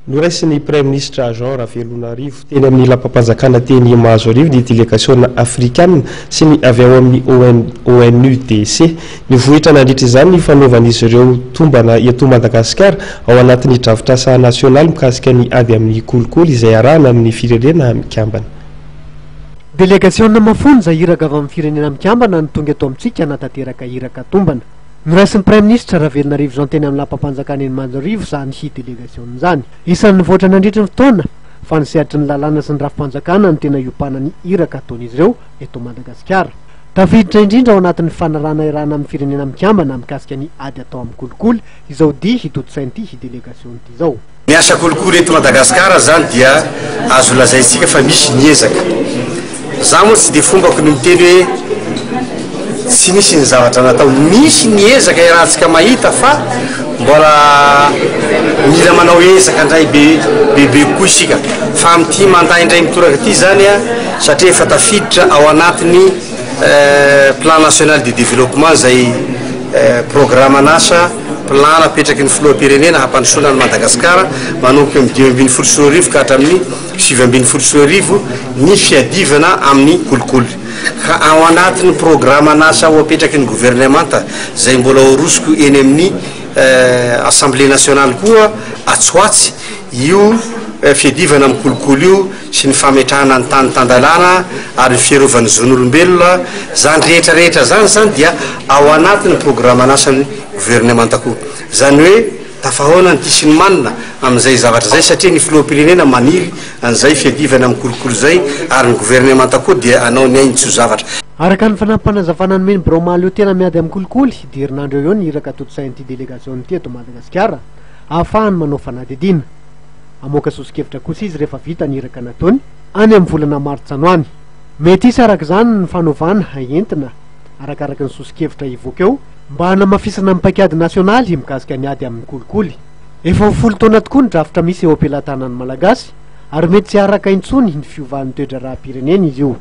noraisiny Premier ministre Jean Ravelonarivo teny amin'ny lampam-panjakana teny Mahazoarivo ny délégation africaine sy ny avy ao amin'ny ONUDC nivohitra nandritra izany ny fanaovan'izy ireo tombana eto Madagasikara ao anatin'ny drafitrasa nasionaly mikasika ny ady amin'ny kolikoly izay arahana amin'ny firenena mikambana. Délégation mafonja iraka avy amin'ny firenena mikambana ny tonga eto amintsika natateraka iraka tombana. Noraisin'ny Premier ministre Ravelonarivo Jean teny amin'ny lampam-panjakana eny Mahazoarivo zany hy délégation zany. Isan'ny voatra nandritra ny fotoana fa nisehatra ny lalàna sy ny rafim-panjakana ny tena iopanany iraka ataon'izy ireo eto Madagasikara. Tafiditra indrindra ao anatin'ny fanarahana irana amin'ny firenena mikambana mikasika ny ady atao amin'ny kolikoly izao dia hitotosain'ity hy délégation ity zao. Miasa kolikoly eto Madagasikara zany dia azo lazaintsika fa misy niezaka. Za moa tsy dia fombako ny miteny hoe tsy misy ny zavatra natao, misy niezaka iarahantsika mahita fa mbola mila manao ezaka indray bebe kokoa isika fa amin'ity manday indray mitoraka ity zany a satria efa tafiditra ao anatin'ny plan national de développement zay programme anasa plan napetraky ny filoham-pirenena hampandrosoana ny Madagasikara manomboka amin'ny 2024 ka hatramin'ny 2024 ny fiadivana amin'ny kolikoly. Ka ao anatin'ny programme anasa ho apetraky ny gouvernemanta zay mbola orosiko eny amin'ny assemblée nationale koa atsoatsy io fiadivana amin'ny kolikoly io sy ny fametrahana ny tany tandalana ary ny fierovan'ny zon'olombelona zany rehetrarehetra zany dia ao anatin'ny programme anasan'ny gouvernemanta koa. Zany hoe tafahoana ny tisiny manina amin'izay zavatra zay satria ny filoham-pirenena maniry an'izay fiadivana amin'ny kolikoly zay ary ny gouvernemanta koa dia anao ny ainy tsy ho zavatra. Araka ny fanampanazavana ny meny bromaly io tena miady amin'ny kolikoly dia herinandro eo ny iraka totosain'ity délégation ity eto Madagasikara ahafahany manao fanadidina. Amoaka sosikevitra kosa izy rehefa vita ny iraka nataony any amin'ny volana Martsa anoany. Mety isy araka izany ny fanaovana entina arakaraka ny sosikevitra ivoaka eo mba hanamafisana amin'ny paikady nasionaly mikasika ny ady amin'ny kolikoly. Efa ho folo taona tokoa ny drafitra misy eo am-pelantanan'ny Malagasy ary mety tsy araka intsony ny fiovan'ny toetra raha-pirenena izy io.